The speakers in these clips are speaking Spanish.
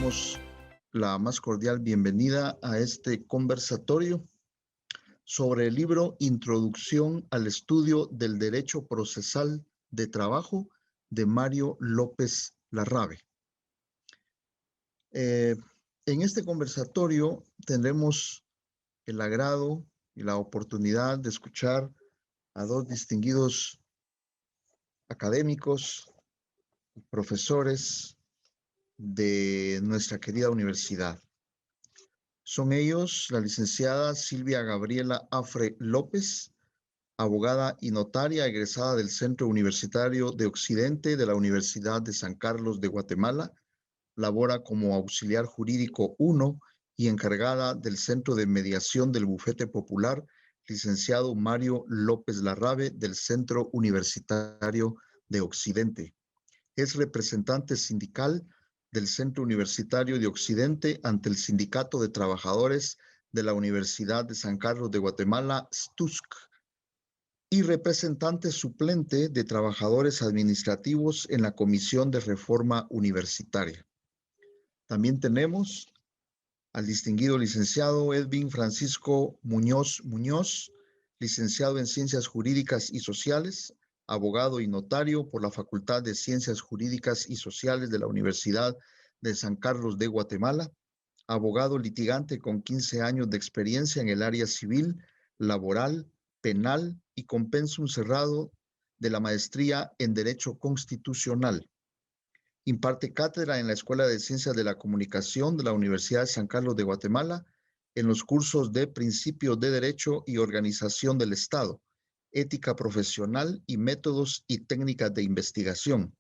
damos la más cordial bienvenida a este conversatorio sobre el libro Introducción al Estudio del Derecho Procesal de Trabajo de Mario López Larrabe. En este conversatorio tendremos el agrado y la oportunidad de escuchar a dos distinguidos académicos, profesores de nuestra querida universidad. Son ellos la licenciada Silvia Gabriela Afre López, abogada y notaria egresada del Centro Universitario de Occidente de la Universidad de San Carlos de Guatemala. Labora como auxiliar jurídico 1 y encargada del Centro de Mediación del Bufete Popular, licenciado Mario López Larrabe del Centro Universitario de Occidente. Es representante sindical del Centro Universitario de Occidente ante el Sindicato de Trabajadores de la Universidad de San Carlos de Guatemala, STUSC, y representante suplente de trabajadores administrativos en la Comisión de Reforma Universitaria. También tenemos al distinguido licenciado Edwin Francisco Muñoz Muñoz, licenciado en Ciencias Jurídicas y Sociales, abogado y notario por la Facultad de Ciencias Jurídicas y Sociales de la Universidad de San Carlos de Guatemala, abogado litigante con 15 años de experiencia en el área civil, laboral, penal y con pensum cerrado de la maestría en Derecho Constitucional. Imparte cátedra en la Escuela de Ciencias de la Comunicación de la Universidad de San Carlos de Guatemala en los cursos de Principios de Derecho y Organización del Estado, Ética Profesional y Métodos y Técnicas de Investigación.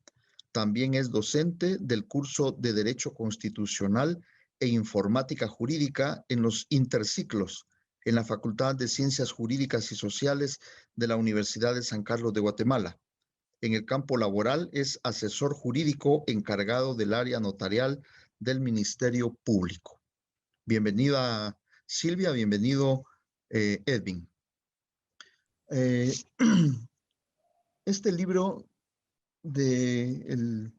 También es docente del curso de Derecho Constitucional e Informática Jurídica en los interciclos en la Facultad de Ciencias Jurídicas y Sociales de la Universidad de San Carlos de Guatemala. En el campo laboral es asesor jurídico encargado del área notarial del Ministerio Público. Bienvenida Silvia, bienvenido Edwin. Este libro del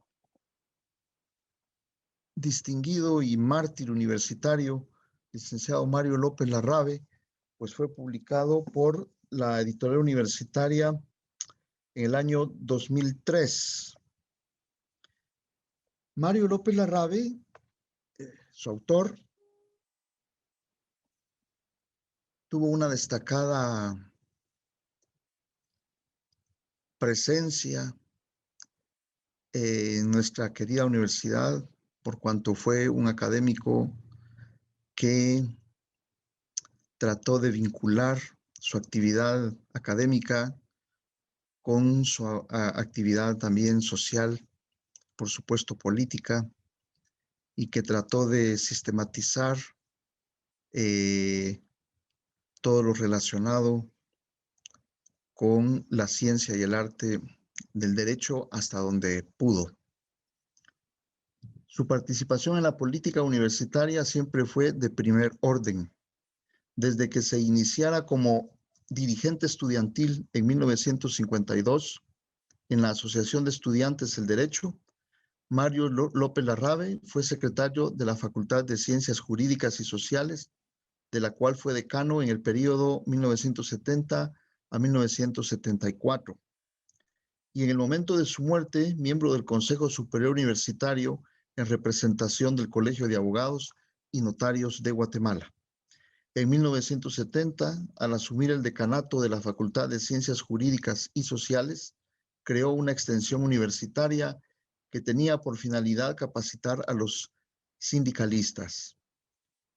distinguido y mártir universitario, licenciado Mario López Larrabe, pues fue publicado por la editorial universitaria en el año 2003. Mario López Larrabe, su autor, tuvo una destacada presencia en nuestra querida universidad, por cuanto fue un académico que trató de vincular su actividad académica con su actividad también social, por supuesto política, y que trató de sistematizar todo lo relacionado con la ciencia y el arte del derecho hasta donde pudo. Su participación en la política universitaria siempre fue de primer orden. Desde que se iniciara como dirigente estudiantil en 1952 en la Asociación de Estudiantes del Derecho, Mario López Larrabe fue secretario de la Facultad de Ciencias Jurídicas y Sociales, de la cual fue decano en el periodo 1970 a 1974. Y en el momento de su muerte, miembro del Consejo Superior Universitario en representación del Colegio de Abogados y Notarios de Guatemala. En 1970, al asumir el decanato de la Facultad de Ciencias Jurídicas y Sociales, creó una extensión universitaria que tenía por finalidad capacitar a los sindicalistas.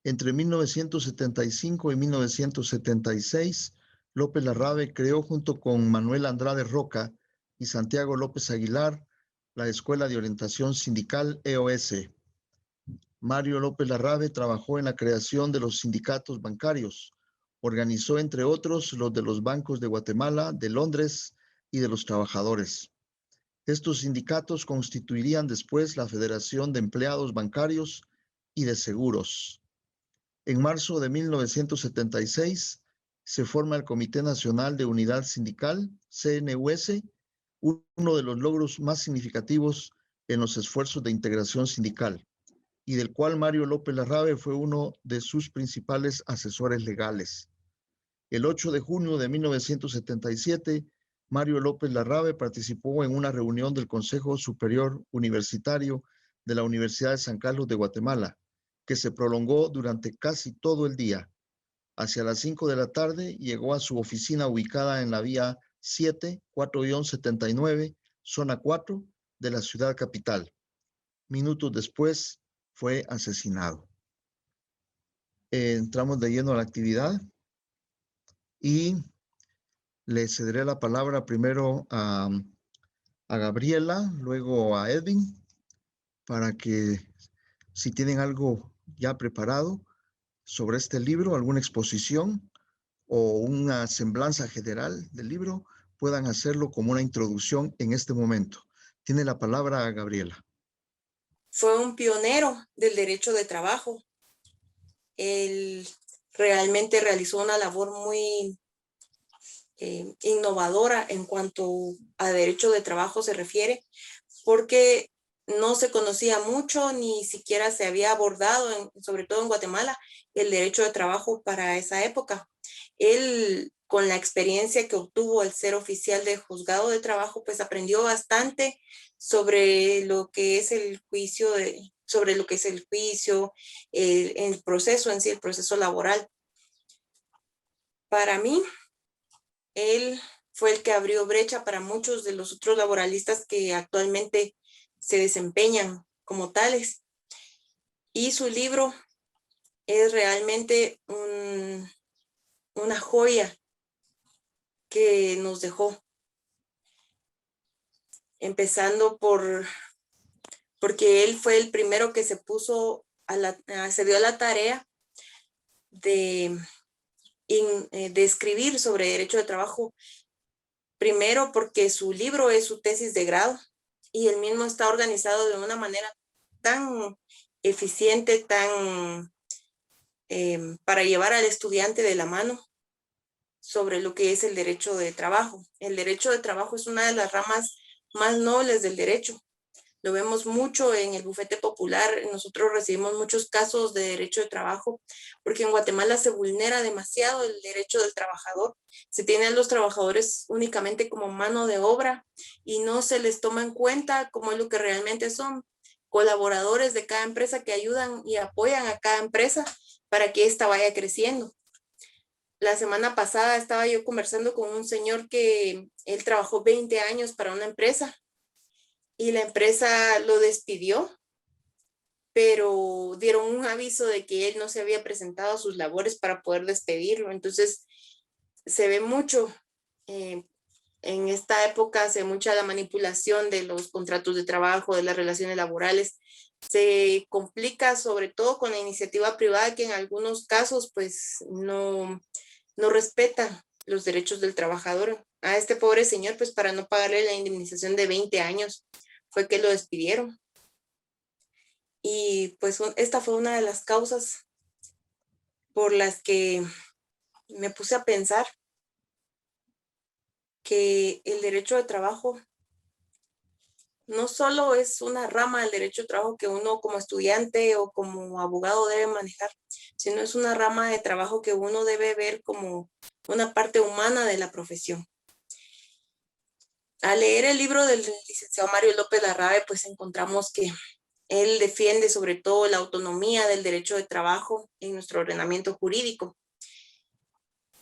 Entre 1975 y 1976, López Larrabe creó junto con Manuel Andrade Roca y Santiago López Aguilar la Escuela de Orientación Sindical EOS. Mario López Larrabe trabajó en la creación de los sindicatos bancarios. Organizó, entre otros, los de los bancos de Guatemala, de Londres y de los trabajadores. Estos sindicatos constituirían después la Federación de Empleados Bancarios y de Seguros. En marzo de 1976 se forma el Comité Nacional de Unidad Sindical, CNUS, uno de los logros más significativos en los esfuerzos de integración sindical. y del cual Mario López Larrabe fue uno de sus principales asesores legales. El 8 de junio de 1977, Mario López Larrabe participó en una reunión del Consejo Superior Universitario de la Universidad de San Carlos de Guatemala, que se prolongó durante casi todo el día. Hacia las 5 de la tarde llegó a su oficina ubicada en la vía 7, 4-79, zona 4 de la ciudad capital. Minutos después fue asesinado. Entramos de lleno a la actividad y le cederé la palabra primero a Gabriela, luego a Edwin, para que si tienen algo ya preparado sobre este libro, alguna exposición o una semblanza general del libro, puedan hacerlo como una introducción en este momento. Tiene la palabra Gabriela. Fue un pionero del derecho de trabajo. Él realmente realizó una labor muy innovadora en cuanto a derecho de trabajo se refiere, porque no se conocía mucho, ni siquiera se había abordado, sobre todo en Guatemala, el derecho de trabajo para esa época. Él, con la experiencia que obtuvo al ser oficial de juzgado de trabajo, pues aprendió bastante sobre lo que es el juicio, el proceso en sí, el proceso laboral. Para mí, él fue el que abrió brecha para muchos de los otros laboralistas que actualmente se desempeñan como tales. Y su libro es realmente una joya que nos dejó. Empezando porque él fue el primero que se puso se dio a la tarea de escribir sobre derecho de trabajo. Primero porque su libro es su tesis de grado y el mismo está organizado de una manera tan eficiente, para llevar al estudiante de la mano sobre lo que es el derecho de trabajo. El derecho de trabajo es una de las ramas más nobles del derecho. Lo vemos mucho en el bufete popular. Nosotros recibimos muchos casos de derecho de trabajo porque en Guatemala se vulnera demasiado el derecho del trabajador. Se tienen a los trabajadores únicamente como mano de obra y no se les toma en cuenta como es lo que realmente son, colaboradores de cada empresa que ayudan y apoyan a cada empresa para que ésta vaya creciendo. La semana pasada estaba yo conversando con un señor que él trabajó 20 años para una empresa y la empresa lo despidió, pero dieron un aviso de que él no se había presentado a sus labores para poder despedirlo. Entonces, se ve mucho, en esta época se ve mucha la manipulación de los contratos de trabajo, de las relaciones laborales. Se complica sobre todo con la iniciativa privada que en algunos casos pues no respeta los derechos del trabajador. A este pobre señor, pues para no pagarle la indemnización de 20 años, fue que lo despidieron. Y pues esta fue una de las causas por las que me puse a pensar que el derecho de trabajo no solo es una rama del derecho de trabajo que uno como estudiante o como abogado debe manejar, sino es una rama de trabajo que uno debe ver como una parte humana de la profesión. Al leer el libro del licenciado Mario López Larrabe, pues encontramos que él defiende sobre todo la autonomía del derecho de trabajo en nuestro ordenamiento jurídico.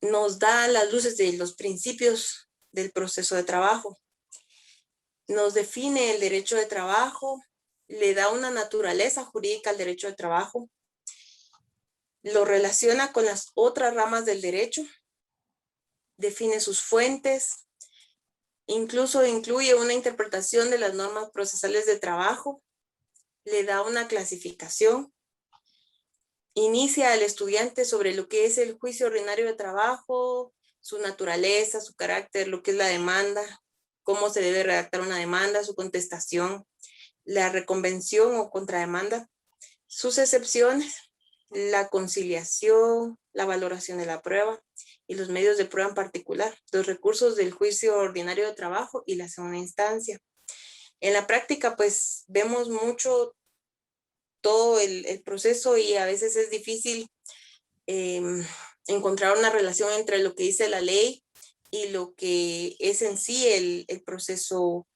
Nos da las luces de los principios del proceso de trabajo. Nos define el derecho de trabajo, le da una naturaleza jurídica al derecho de trabajo, lo relaciona con las otras ramas del derecho, define sus fuentes, incluso incluye una interpretación de las normas procesales de trabajo, le da una clasificación, inicia al estudiante sobre lo que es el juicio ordinario de trabajo, su naturaleza, su carácter, lo que es la demanda, cómo se debe redactar una demanda, su contestación, la reconvención o contrademanda, sus excepciones, la conciliación, la valoración de la prueba y los medios de prueba en particular, los recursos del juicio ordinario de trabajo y la segunda instancia. En la práctica, pues vemos mucho todo el proceso y a veces es difícil encontrar una relación entre lo que dice la ley y lo que es en sí el proceso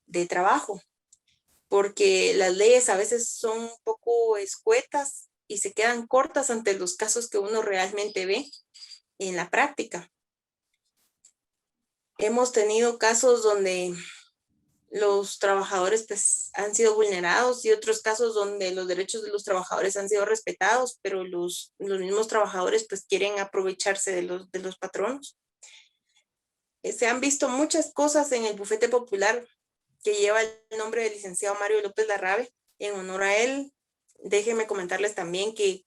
de trabajo, porque las leyes a veces son un poco escuetas y se quedan cortas ante los casos que uno realmente ve en la práctica. Hemos tenido casos donde los trabajadores pues, han sido vulnerados y otros casos donde los derechos de los trabajadores han sido respetados, pero los mismos trabajadores pues quieren aprovecharse de los patronos. Se han visto muchas cosas en el bufete popular que lleva el nombre del licenciado Mario López Larrabe. En honor a él, déjenme comentarles también que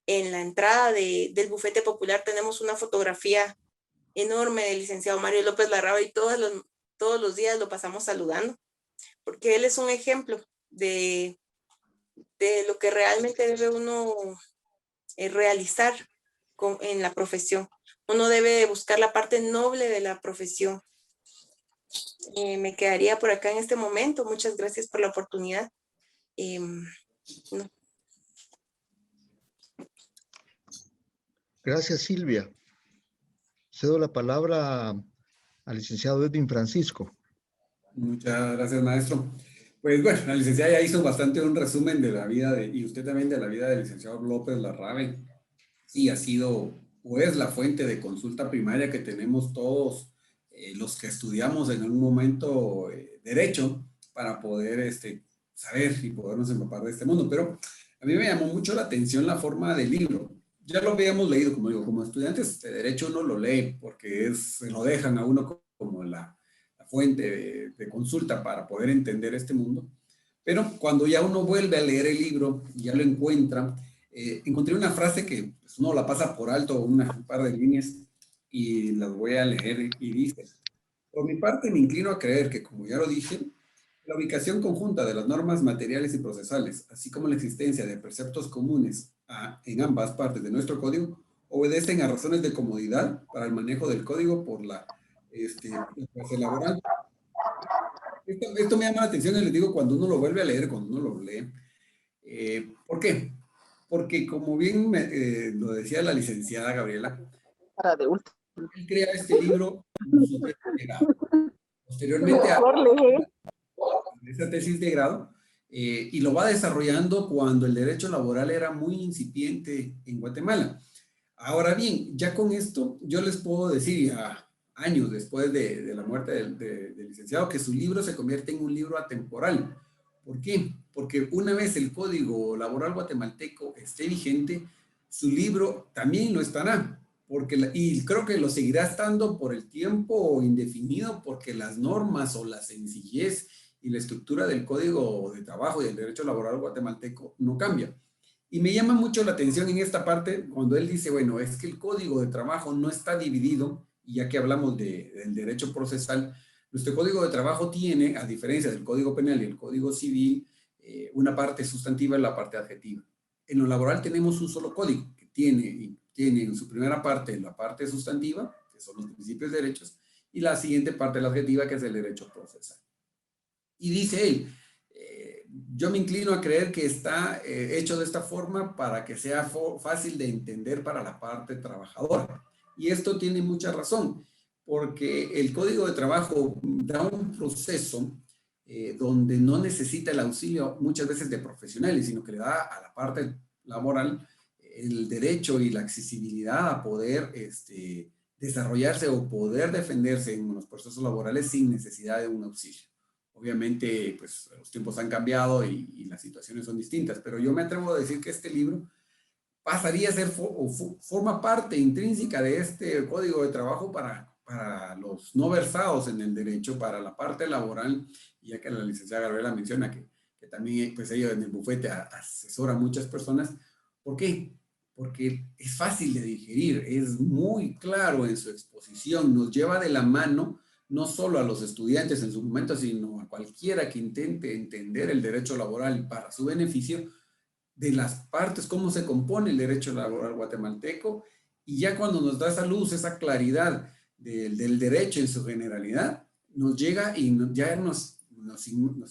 en la entrada del bufete popular tenemos una fotografía enorme del licenciado Mario López Larrabe y todos los días lo pasamos saludando, porque él es un ejemplo de lo que realmente debe uno realizar en la profesión. Uno debe buscar la parte noble de la profesión. Me quedaría por acá en este momento. Muchas gracias por la oportunidad. No. Gracias, Silvia. Cedo la palabra al licenciado Edwin Francisco. Muchas gracias, maestro. Pues bueno, la licenciada ya hizo bastante un resumen de la vida y usted también de la vida del licenciado López Larrabe. Sí, ha sido o es la fuente de consulta primaria que tenemos todos los que estudiamos en algún momento derecho para poder saber y podernos empapar de este mundo. Pero a mí me llamó mucho la atención la forma del libro. Ya lo habíamos leído, como digo, como estudiantes de derecho uno lo lee porque se lo dejan a uno como la fuente de consulta para poder entender este mundo. Pero cuando ya uno vuelve a leer el libro y ya lo encuentra, encontré una frase que pues, uno la pasa por alto, un par de líneas, y las voy a leer y dice: por mi parte me inclino a creer que, como ya lo dije, la ubicación conjunta de las normas materiales y procesales, así como la existencia de preceptos comunes en ambas partes de nuestro código, obedecen a razones de comodidad para el manejo del código por la clase laboral. Esto me llama la atención y les digo cuando uno lo vuelve a leer, cuando uno lo lee. ¿Por qué? Porque como bien lo decía la licenciada Gabriela, él crea este libro en su tesis de grado. Posteriormente a esa tesis de grado, y lo va desarrollando cuando el derecho laboral era muy incipiente en Guatemala. Ahora bien, ya con esto yo les puedo decir, años después de la muerte del licenciado, que su libro se convierte en un libro atemporal. ¿Por qué? Porque una vez el Código Laboral guatemalteco esté vigente, su libro también lo estará. Y creo que lo seguirá estando por el tiempo indefinido, porque las normas o la sencillez y la estructura del Código de Trabajo y del Derecho Laboral guatemalteco no cambia. Y me llama mucho la atención en esta parte cuando él dice, bueno, es que el Código de Trabajo no está dividido, y ya que hablamos del derecho procesal, nuestro Código de Trabajo tiene, a diferencia del Código Penal y el Código Civil, una parte sustantiva y la parte adjetiva. En lo laboral tenemos un solo código que tiene en su primera parte la parte sustantiva, que son los principios de derechos, y la siguiente parte, la adjetiva, que es el derecho procesal. Y dice él, yo me inclino a creer que está hecho de esta forma para que sea fácil de entender para la parte trabajadora. Y esto tiene mucha razón, porque el Código de Trabajo da un proceso donde no necesita el auxilio muchas veces de profesionales, sino que le da a la parte laboral el derecho y la accesibilidad a poder desarrollarse o poder defenderse en los procesos laborales sin necesidad de un auxilio. Obviamente, pues los tiempos han cambiado y las situaciones son distintas, pero yo me atrevo a decir que este libro pasaría a ser forma parte intrínseca de este Código de Trabajo para los no versados en el derecho, para la parte laboral, ya que la licenciada Gabriela menciona que también pues ella en el bufete asesora a muchas personas. ¿Por qué? Porque es fácil de digerir, es muy claro en su exposición, nos lleva de la mano no solo a los estudiantes en su momento, sino a cualquiera que intente entender el derecho laboral para su beneficio, de las partes, cómo se compone el derecho laboral guatemalteco, y ya cuando nos da esa luz, esa claridad del derecho en su generalidad, nos llega y ya nos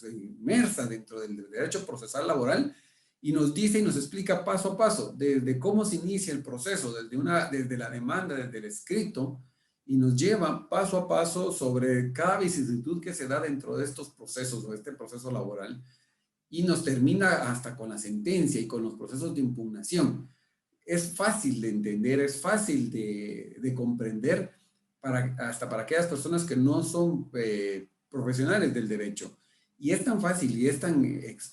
inmersa dentro del derecho procesal laboral, y nos dice y nos explica paso a paso, desde cómo se inicia el proceso, desde la demanda, desde el escrito, y nos lleva paso a paso sobre cada vicisitud que se da dentro de estos procesos o este proceso laboral, y nos termina hasta con la sentencia y con los procesos de impugnación. Es fácil de entender, es fácil de comprender hasta para aquellas personas que no son profesionales del derecho. Y es tan fácil y es tan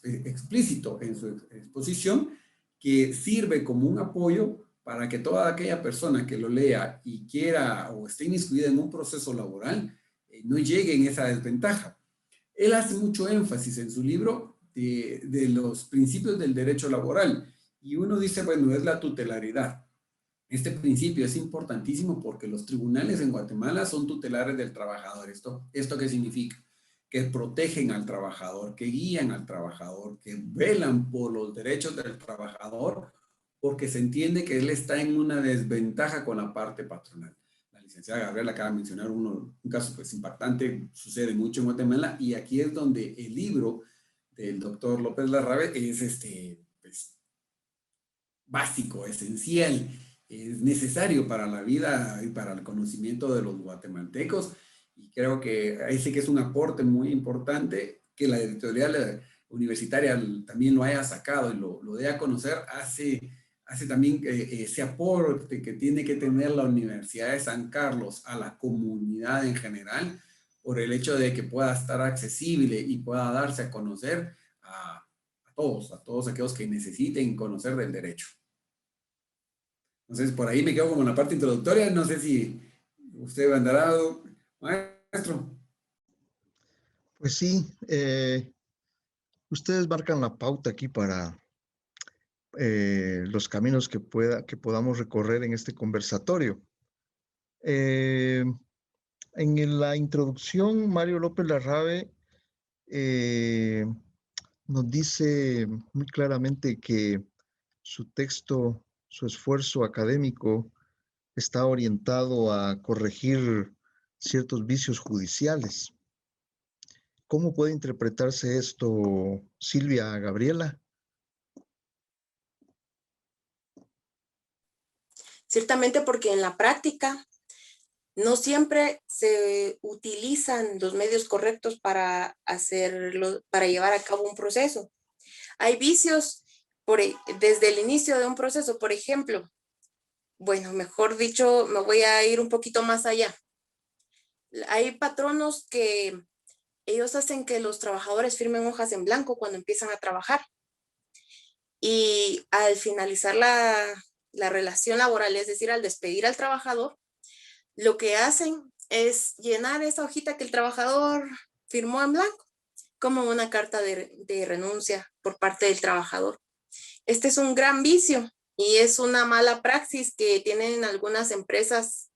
explícito en su exposición que sirve como un apoyo para que toda aquella persona que lo lea y quiera o esté inmiscuida en un proceso laboral no llegue en esa desventaja. Él hace mucho énfasis en su libro de los principios del derecho laboral y uno dice, bueno, es la tutelaridad. Este principio es importantísimo porque los tribunales en Guatemala son tutelares del trabajador. ¿Esto qué significa? Que protegen al trabajador, que guían al trabajador, que velan por los derechos del trabajador, porque se entiende que él está en una desventaja con la parte patronal. La licenciada Gabriela acaba de mencionar un caso pues impactante, sucede mucho en Guatemala, y aquí es donde el libro del doctor López Larrabe es pues, básico, esencial, es necesario para la vida y para el conocimiento de los guatemaltecos, y creo que ahí sí que es un aporte muy importante que la editorial universitaria también lo haya sacado y lo dé a conocer, hace también ese aporte que tiene que tener la Universidad de San Carlos a la comunidad en general, por el hecho de que pueda estar accesible y pueda darse a conocer a todos aquellos que necesiten conocer del derecho. Entonces, por ahí me quedo como en la parte introductoria. No sé si usted andará, maestro. Pues sí, ustedes marcan la pauta aquí para los caminos que podamos recorrer en este conversatorio. En la introducción, Mario López Larrabe nos dice muy claramente que su texto, su esfuerzo académico está orientado a corregir ciertos vicios judiciales. ¿Cómo puede interpretarse esto, Silvia Gabriela? Ciertamente porque en la práctica no siempre se utilizan los medios correctos para para llevar a cabo un proceso. Hay vicios desde el inicio de un proceso, por ejemplo. Bueno, mejor dicho, me voy a ir un poquito más allá. Hay patronos que ellos hacen que los trabajadores firmen hojas en blanco cuando empiezan a trabajar. Y al finalizar la relación laboral, es decir, al despedir al trabajador, lo que hacen es llenar esa hojita que el trabajador firmó en blanco como una carta de renuncia por parte del trabajador. Este es un gran vicio y es una mala praxis que tienen algunas empresas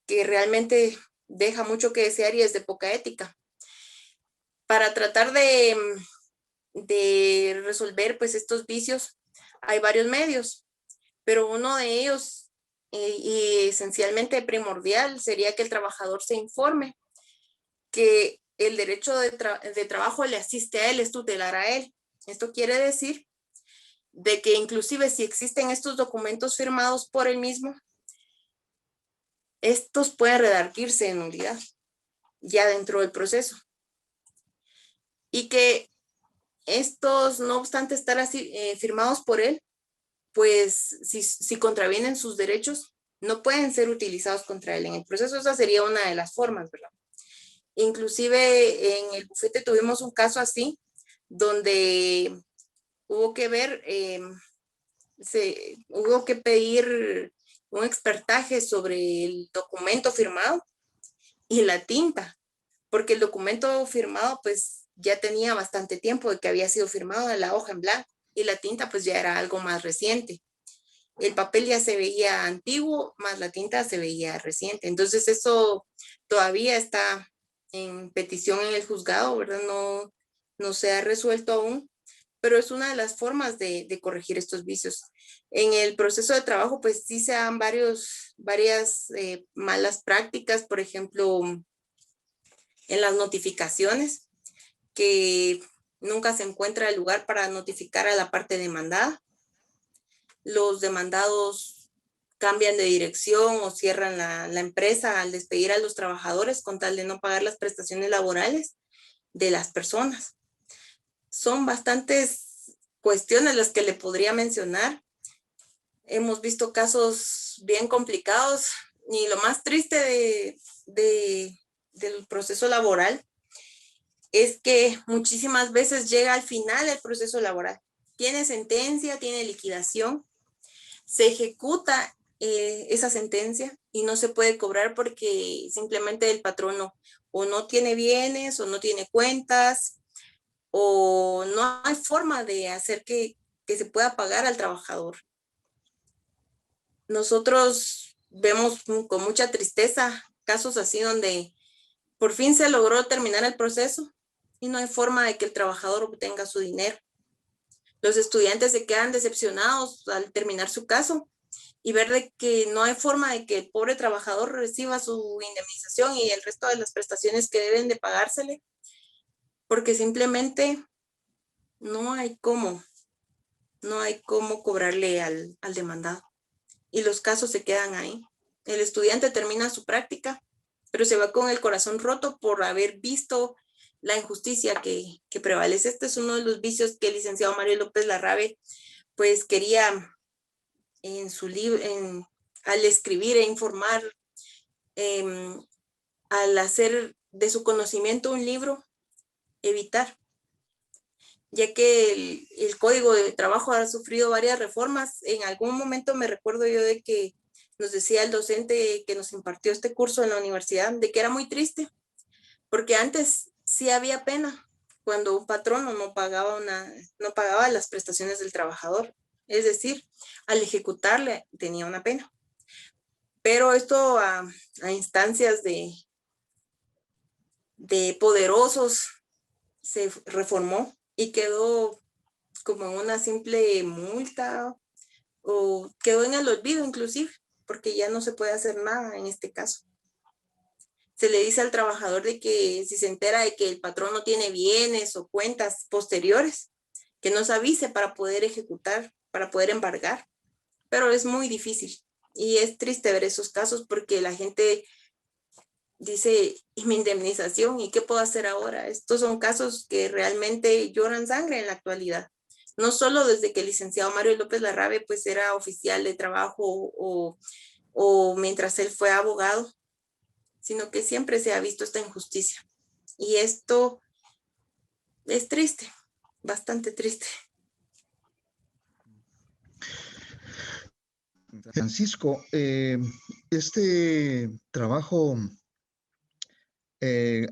que realmente deja mucho que desear y es de poca ética. Para tratar de resolver pues estos vicios hay varios medios, pero uno de ellos y esencialmente primordial sería que el trabajador se informe que el derecho de trabajo le asiste a él, es tutelar a él. Esto quiere decir de que inclusive si existen estos documentos firmados por él mismo, estos pueden redarguirse en nulidad ya dentro del proceso. Y que estos, no obstante estar así firmados por él, pues si contravienen sus derechos, no pueden ser utilizados contra él en el proceso. Esa sería una de las formas, ¿verdad? Inclusive en el bufete tuvimos un caso así, donde hubo que ver, hubo que pedir un expertaje sobre el documento firmado y la tinta, porque el documento firmado pues ya tenía bastante tiempo de que había sido firmado en la hoja en blanco y la tinta pues ya era algo más reciente. El papel ya se veía antiguo, más la tinta se veía reciente. Entonces eso todavía está en petición en el juzgado, ¿verdad? No se ha resuelto aún, pero es una de las formas de corregir estos vicios. En el proceso de trabajo, pues sí se dan varias malas prácticas, por ejemplo, en las notificaciones, que nunca se encuentra el lugar para notificar a la parte demandada. Los demandados cambian de dirección o cierran la empresa al despedir a los trabajadores con tal de no pagar las prestaciones laborales de las personas. Son bastantes cuestiones las que le podría mencionar. Hemos visto casos bien complicados y lo más triste del proceso laboral es que muchísimas veces llega al final el proceso laboral. Tiene sentencia, tiene liquidación, se ejecuta esa sentencia y no se puede cobrar porque simplemente el patrono o no tiene bienes o no tiene cuentas o no hay forma de hacer que se pueda pagar al trabajador. Nosotros vemos con mucha tristeza casos así donde por fin se logró terminar el proceso y no hay forma de que el trabajador obtenga su dinero. Los estudiantes se quedan decepcionados al terminar su caso y ver de que no hay forma de que el pobre trabajador reciba su indemnización y el resto de las prestaciones que deben de pagársele, porque simplemente no hay cómo cobrarle al demandado. Y los casos se quedan ahí. El estudiante termina su práctica, pero se va con el corazón roto por haber visto la injusticia que prevalece. Este es uno de los vicios que el licenciado Mario López Larrabe pues quería en su libro, al escribir e informar, al hacer de su conocimiento un libro, evitar, ya que el Código de Trabajo ha sufrido varias reformas. En algún momento me recuerdo yo de que nos decía el docente que nos impartió este curso en la universidad, de que era muy triste, porque antes sí había pena cuando un patrono no pagaba las prestaciones del trabajador. Es decir, al ejecutarle tenía una pena. Pero esto a instancias de poderosos se reformó y quedó como una simple multa o quedó en el olvido inclusive, porque ya no se puede hacer nada en este caso. Se le dice al trabajador de que si se entera de que el patrón no tiene bienes o cuentas posteriores, que nos avise para poder ejecutar, para poder embargar, pero es muy difícil y es triste ver esos casos porque la gente dice, ¿y mi indemnización? ¿Y qué puedo hacer ahora? Estos son casos que realmente lloran sangre en la actualidad. No solo desde que el licenciado Mario López Larrabe pues era oficial de trabajo o mientras él fue abogado, sino que siempre se ha visto esta injusticia. Y esto es triste, bastante triste. Francisco, este trabajo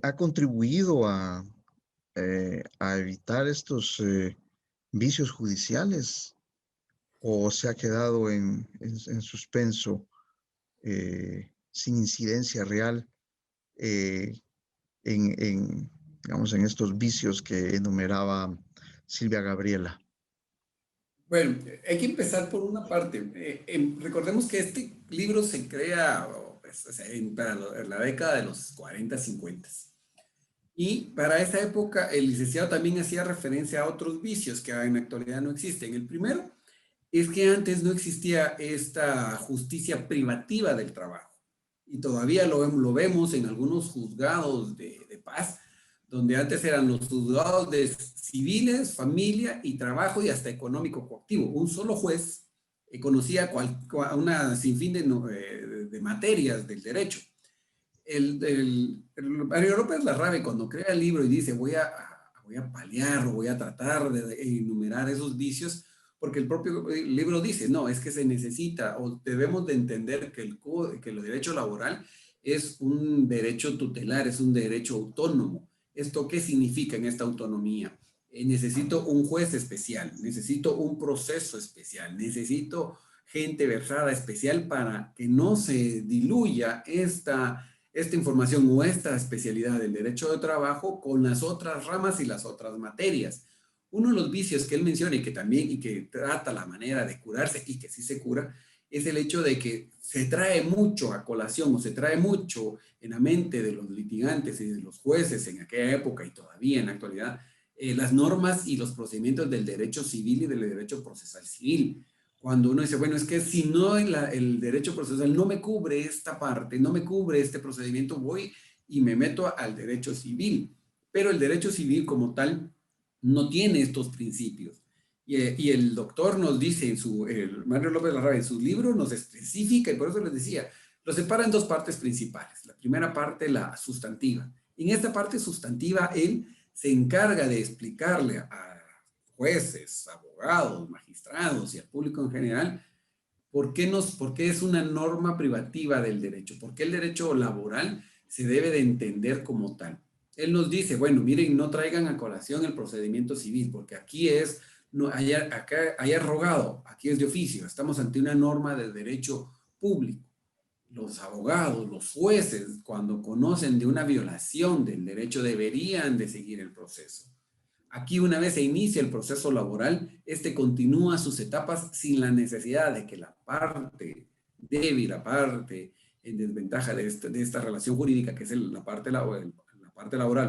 ha contribuido a evitar estos vicios judiciales o se ha quedado en suspenso sin incidencia real digamos, en estos vicios que enumeraba Silvia Gabriela. Bueno, hay que empezar por una parte. Recordemos que este libro se crea pues, para la década de los 40, 50. Y para esa época el licenciado también hacía referencia a otros vicios que en la actualidad no existen. El primero es que antes no existía esta justicia privativa del trabajo. Y todavía lo vemos en algunos juzgados de paz, donde antes eran los juzgados de civiles, familia y trabajo y hasta económico coactivo. Un solo juez conocía una sinfín de materias del derecho. Mario López Larrabe, cuando crea el libro y dice voy a paliar o voy a tratar de enumerar esos vicios, porque el propio libro dice, no, es que se necesita o debemos de entender que el derecho laboral es un derecho tutelar, es un derecho autónomo. ¿Esto qué significa en esta autonomía? Necesito un juez especial, necesito un proceso especial, necesito gente versada especial para que no se diluya esta información o esta especialidad del derecho de trabajo con las otras ramas y las otras materias. Uno de los vicios que él menciona y que trata la manera de curarse y que sí se cura, es el hecho de que se trae mucho a colación o se trae mucho en la mente de los litigantes y de los jueces en aquella época y todavía en la actualidad, las normas y los procedimientos del derecho civil y del derecho procesal civil. Cuando uno dice, bueno, es que si no el derecho procesal no me cubre esta parte, no me cubre este procedimiento, voy y me meto al derecho civil. Pero el derecho civil como tal no tiene estos principios. Y el doctor nos dice, Mario López Larrabe, en su libro nos especifica, y por eso les decía, lo separa en dos partes principales. La primera parte, la sustantiva. En esta parte sustantiva, él se encarga de explicarle a jueces, abogados, magistrados y al público en general por qué es una norma privativa del derecho, por qué el derecho laboral se debe de entender como tal. Él nos dice, bueno, miren, no traigan a colación el procedimiento civil, porque aquí es, no, allá rogado, aquí es de oficio, estamos ante una norma de derecho público. Los abogados, los jueces, cuando conocen de una violación del derecho, deberían de seguir el proceso. Aquí, una vez se inicia el proceso laboral, este continúa sus etapas sin la necesidad de que la parte débil, la parte en desventaja de esta relación jurídica, que es la parte laboral,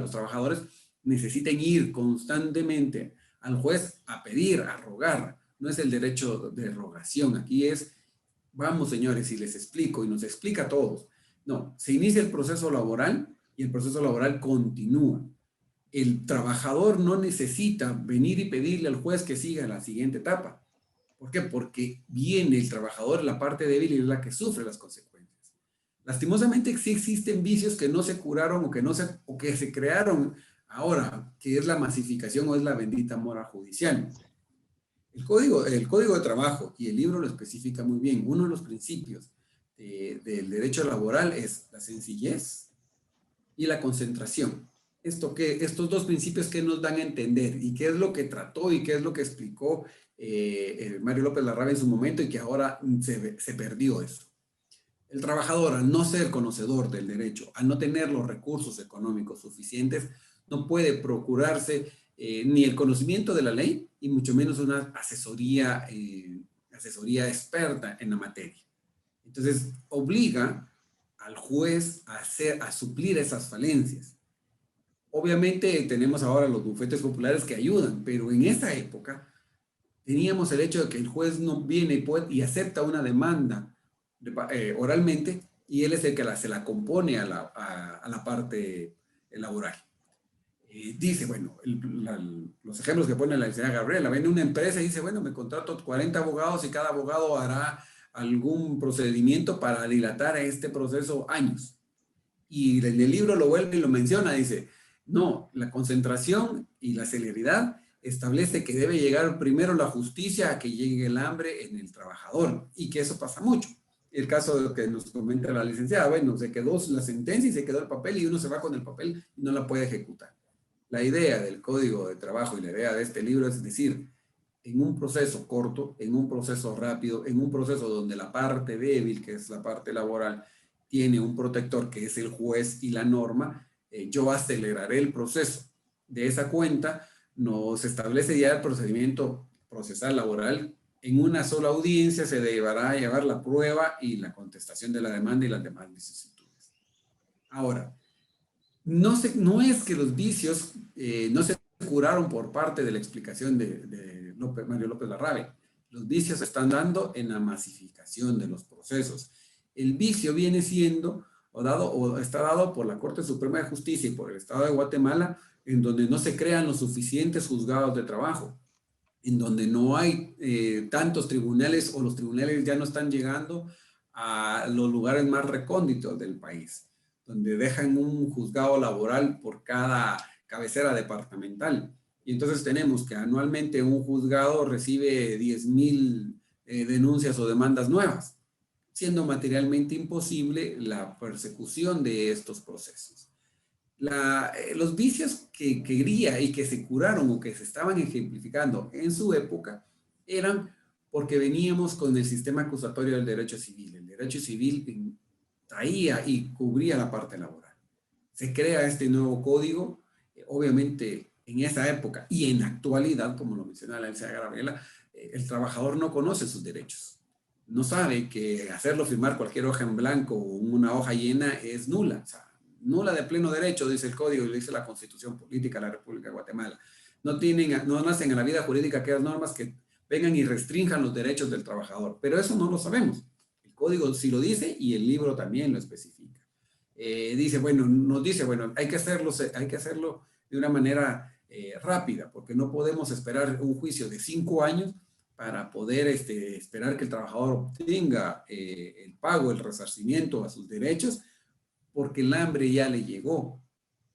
los trabajadores necesiten ir constantemente al juez a pedir, a rogar. No es el derecho de rogación, aquí es, vamos señores, y les explico, y nos explica a todos. No, se inicia el proceso laboral y el proceso laboral continúa. El trabajador no necesita venir y pedirle al juez que siga la siguiente etapa. ¿Por qué? Porque viene el trabajador, la parte débil, y es la que sufre las consecuencias. Lastimosamente sí existen vicios que no se curaron o que se crearon ahora, que es la masificación o es la bendita mora judicial. El código de trabajo, y el libro lo especifica muy bien, uno de los principios del derecho laboral es la sencillez y la concentración. Estos dos principios que nos dan a entender y qué es lo que trató y qué es lo que explicó Mario López Larrabe en su momento y que ahora se perdió eso. El trabajador, al no ser conocedor del derecho, al no tener los recursos económicos suficientes, no puede procurarse ni el conocimiento de la ley y mucho menos una asesoría experta en la materia. Entonces, obliga al juez a suplir esas falencias. Obviamente tenemos ahora los bufetes populares que ayudan, pero en esa época teníamos el hecho de que el juez no viene y acepta una demanda oralmente y él es el que se la compone a la parte laboral. Dice, bueno, los ejemplos que pone la licenciada Gabriela, viene una empresa y dice, bueno, me contrato 40 abogados y cada abogado hará algún procedimiento para dilatar este proceso años. Y en el libro lo vuelve y lo menciona, dice, no, la concentración y la celeridad establece que debe llegar primero la justicia a que llegue el hambre en el trabajador y que eso pasa mucho. El caso que nos comenta la licenciada, bueno, se quedó la sentencia y se quedó el papel y uno se va con el papel y no la puede ejecutar. La idea del código de trabajo y la idea de este libro es decir, en un proceso corto, en un proceso rápido, en un proceso donde la parte débil, que es la parte laboral, tiene un protector que es el juez y la norma, yo aceleraré el proceso. De esa cuenta nos establece ya el procedimiento procesal laboral. En una sola audiencia se deberá llevar la prueba y la contestación de la demanda y las demás vicisitudes. Ahora, no es que los vicios no se curaron por parte de la explicación de Mario López Larrabe. Los vicios se están dando en la masificación de los procesos. El vicio viene siendo o está dado por la Corte Suprema de Justicia y por el Estado de Guatemala, en donde no se crean los suficientes juzgados de trabajo, en donde no hay tantos tribunales o los tribunales ya no están llegando a los lugares más recónditos del país, donde dejan un juzgado laboral por cada cabecera departamental. Y entonces tenemos que anualmente un juzgado recibe 10,000 denuncias o demandas nuevas, siendo materialmente imposible la persecución de estos procesos. Los vicios que quería y que se curaron o que se estaban ejemplificando en su época eran porque veníamos con el sistema acusatorio del derecho civil. El derecho civil traía y cubría la parte laboral. Se crea este nuevo código, obviamente en esa época y en la actualidad, como lo mencionaba la licenciada Gabriela, el trabajador no conoce sus derechos. No sabe que hacerlo firmar cualquier hoja en blanco o una hoja llena es nula. O sea, nula de pleno derecho, dice el código y lo dice la Constitución Política de la República de Guatemala. no nacen en la vida jurídica aquellas normas que vengan y restrinjan los derechos del trabajador, pero eso no lo sabemos. El código sí lo dice y el libro también lo especifica. Nos dice, bueno, hay que hacerlo de una manera rápida, porque no podemos esperar un juicio de 5 años para poder esperar que el trabajador obtenga el pago, el resarcimiento a sus derechos, porque el hambre ya le llegó.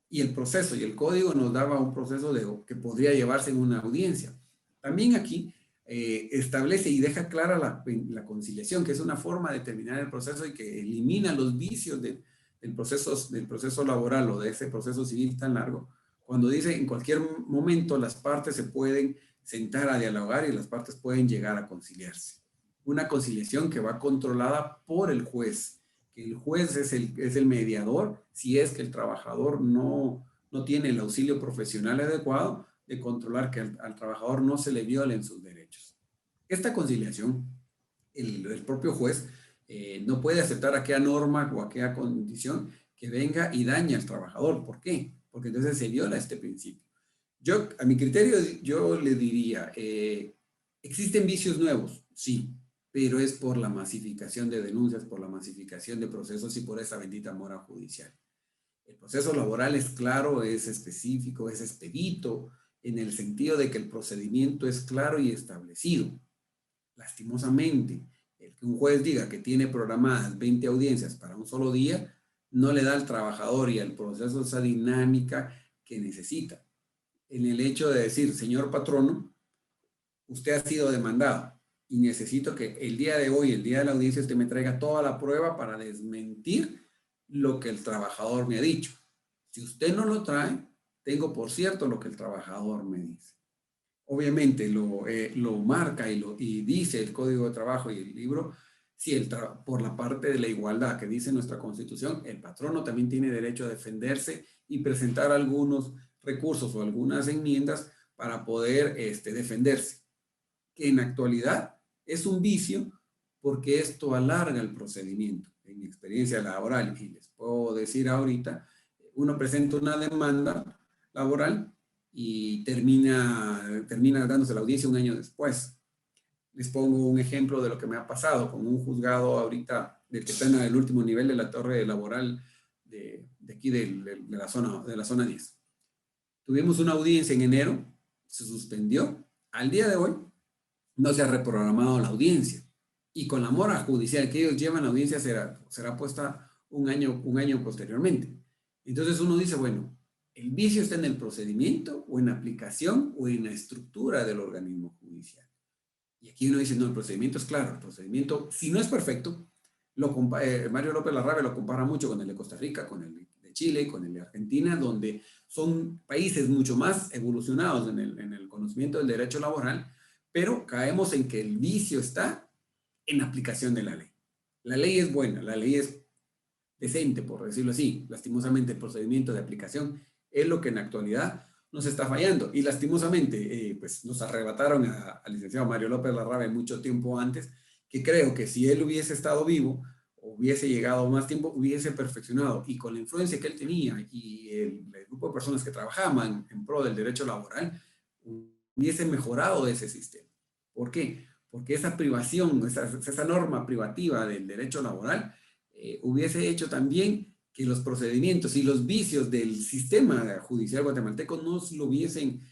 Y el proceso y el código nos daba un proceso que podría llevarse en una audiencia. También aquí establece y deja clara la conciliación, que es una forma de terminar el proceso y que elimina los vicios del proceso laboral o de ese proceso civil tan largo, cuando dice en cualquier momento las partes se pueden sentar a dialogar y las partes pueden llegar a conciliarse. Una conciliación que va controlada por el juez, que el juez es el mediador si es que el trabajador no tiene el auxilio profesional adecuado de controlar que al trabajador no se le violen sus derechos. Esta conciliación, el propio juez no puede aceptar aquella norma o aquella condición que venga y daña al trabajador. ¿Por qué? Porque entonces se viola este principio. A mi criterio, yo le diría, ¿existen vicios nuevos? Sí, pero es por la masificación de denuncias, por la masificación de procesos y por esa bendita mora judicial. El proceso laboral es claro, es específico, es expedito, en el sentido de que el procedimiento es claro y establecido. Lastimosamente, el que un juez diga que tiene programadas 20 audiencias para un solo día, no le da al trabajador y al proceso esa dinámica que necesita. En el hecho de decir, señor patrono, usted ha sido demandado y necesito que el día de hoy, el día de la audiencia, usted me traiga toda la prueba para desmentir lo que el trabajador me ha dicho. Si usted no lo trae, tengo por cierto lo que el trabajador me dice. Obviamente lo marca y dice el Código de Trabajo y el libro, si por la parte de la igualdad que dice nuestra Constitución, el patrono también tiene derecho a defenderse y presentar algunos recursos o algunas enmiendas para poder defenderse. Que en la actualidad es un vicio porque esto alarga el procedimiento. En mi experiencia laboral, y les puedo decir ahorita, uno presenta una demanda laboral y termina dándose la audiencia un año después. Les pongo un ejemplo de lo que me ha pasado con un juzgado ahorita del que está en el último nivel de la torre laboral de aquí de la zona 10. Tuvimos una audiencia en enero, se suspendió. Al día de hoy no se ha reprogramado la audiencia. Y con la mora judicial que ellos llevan, la audiencia será puesta un año posteriormente. Entonces uno dice, bueno, ¿el vicio está en el procedimiento o en la aplicación o en la estructura del organismo judicial? Y aquí uno dice, no, el procedimiento es claro. El procedimiento, si no es perfecto, Mario López Larrabe lo compara mucho con el de Costa Rica, con el de Chile, con el de Argentina, donde son países mucho más evolucionados en el conocimiento del derecho laboral, pero caemos en que el vicio está en la aplicación de la ley. La ley es buena, la ley es decente, por decirlo así. Lastimosamente, el procedimiento de aplicación es lo que en la actualidad nos está fallando. Y lastimosamente, pues nos arrebataron al licenciado Mario López Larrabe mucho tiempo antes, que creo que si él hubiese estado vivo, hubiese llegado más tiempo, hubiese perfeccionado. Y con la influencia que él tenía y el grupo de personas que trabajaban en pro del derecho laboral, hubiese mejorado ese sistema. ¿Por qué? Porque esa privación, esa norma privativa del derecho laboral hubiese hecho también que los procedimientos y los vicios del sistema judicial guatemalteco no se lo hubiesen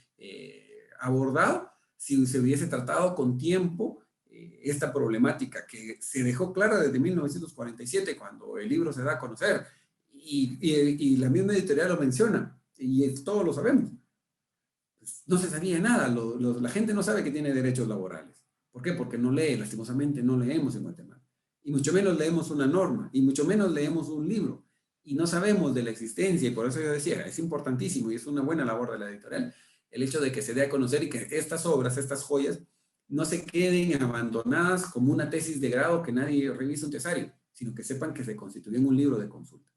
abordado si se hubiese tratado con tiempo esta problemática que se dejó clara desde 1947 cuando el libro se da a conocer y la misma editorial lo menciona y todos lo sabemos. Pues no se sabía nada, la gente no sabe que tiene derechos laborales. ¿Por qué? Porque no lee, lastimosamente no leemos en Guatemala. Y mucho menos leemos una norma, y mucho menos leemos un libro. Y no sabemos de la existencia, y por eso yo decía, es importantísimo y es una buena labor de la editorial, el hecho de que se dé a conocer y que estas obras, estas joyas, no se queden abandonadas como una tesis de grado que nadie revisa un tesario, sino que sepan que se constituye en un libro de consulta.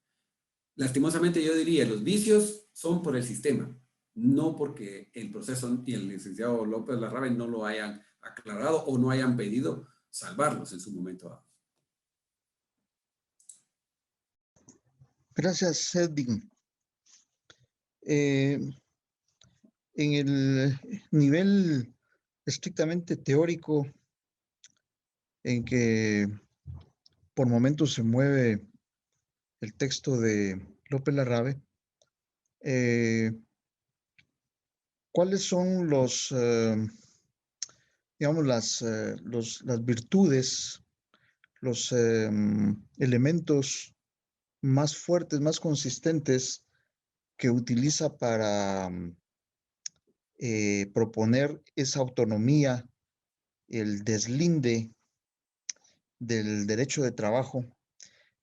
Lastimosamente yo diría, los vicios son por el sistema, no porque el proceso y el licenciado López Larrabe no lo hayan aclarado o no hayan pedido salvarlos en su momento dado. Gracias, Edwin. En el nivel estrictamente teórico, en que por momentos se mueve el texto de López Larrabe, ¿cuáles son digamos, las virtudes, los elementos más fuertes, más consistentes que utiliza para proponer esa autonomía, el deslinde del derecho de trabajo,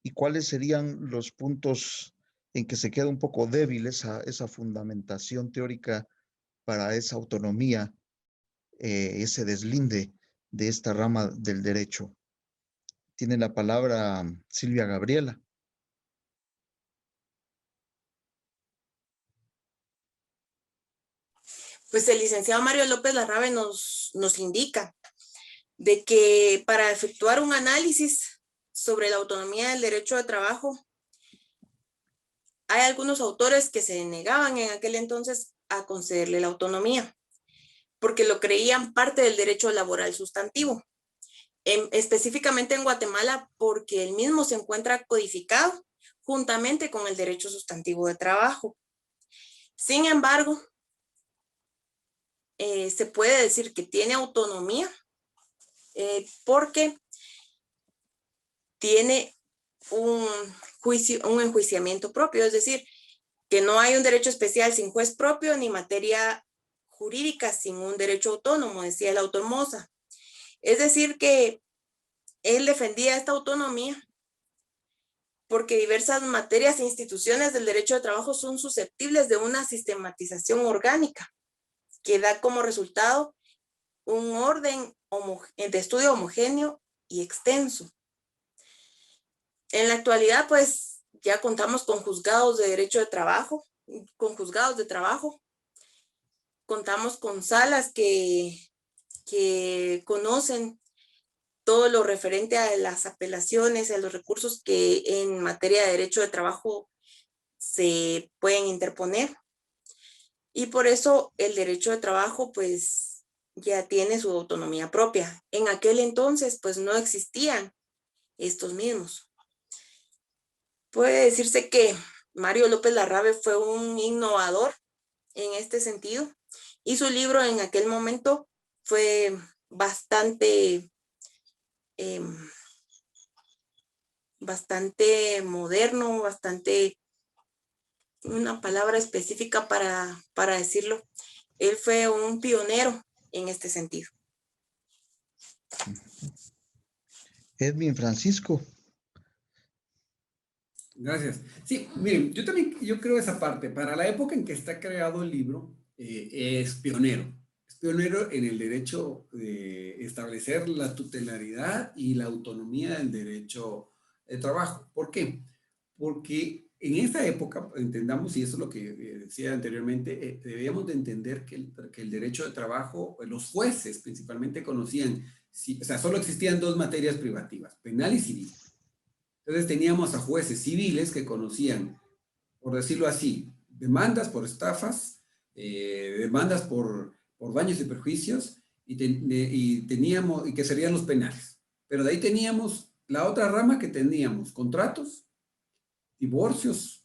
y cuáles serían los puntos en que se queda un poco débil esa fundamentación teórica para esa autonomía, ese deslinde de esta rama del derecho? Tiene la palabra Silvia Gabriela. Pues el licenciado Mario López Larrabe nos indica de que para efectuar un análisis sobre la autonomía del derecho de trabajo, hay algunos autores que se negaban en aquel entonces a concederle la autonomía, porque lo creían parte del derecho laboral sustantivo. Específicamente en Guatemala, porque el mismo se encuentra codificado juntamente con el derecho sustantivo de trabajo. Sin embargo, se puede decir que tiene autonomía porque tiene un enjuiciamiento propio, es decir, que no hay un derecho especial sin juez propio ni materia jurídica sin un derecho autónomo, decía el autor Moza. Es decir, que él defendía esta autonomía porque diversas materias e instituciones del derecho de trabajo son susceptibles de una sistematización orgánica que da como resultado un orden de estudio homogéneo y extenso. En la actualidad, pues, ya contamos con juzgados de derecho de trabajo, con juzgados de trabajo, contamos con salas que conocen todo lo referente a las apelaciones, a los recursos que en materia de derecho de trabajo se pueden interponer. Y por eso el derecho de trabajo, pues, ya tiene su autonomía propia. En aquel entonces, pues, no existían estos mismos. Puede decirse que Mario López Larrabe fue un innovador en este sentido y su libro en aquel momento fue bastante moderno, bastante, una palabra específica para decirlo. Él fue un pionero en este sentido. Edwin Francisco. Gracias. Sí, miren, yo creo esa parte. Para la época en que está creado el libro, es pionero. Es pionero en el derecho de establecer la tutelaridad y la autonomía del derecho de trabajo. ¿Por qué? Porque en esta época, entendamos, y eso es lo que decía anteriormente, debíamos de entender que el derecho de trabajo, los jueces principalmente conocían, o sea, solo existían dos materias privativas, penal y civil. Entonces teníamos a jueces civiles que conocían, por decirlo así, demandas por estafas, demandas por daños y perjuicios, y que serían los penales. Pero de ahí teníamos la otra rama que teníamos, contratos, divorcios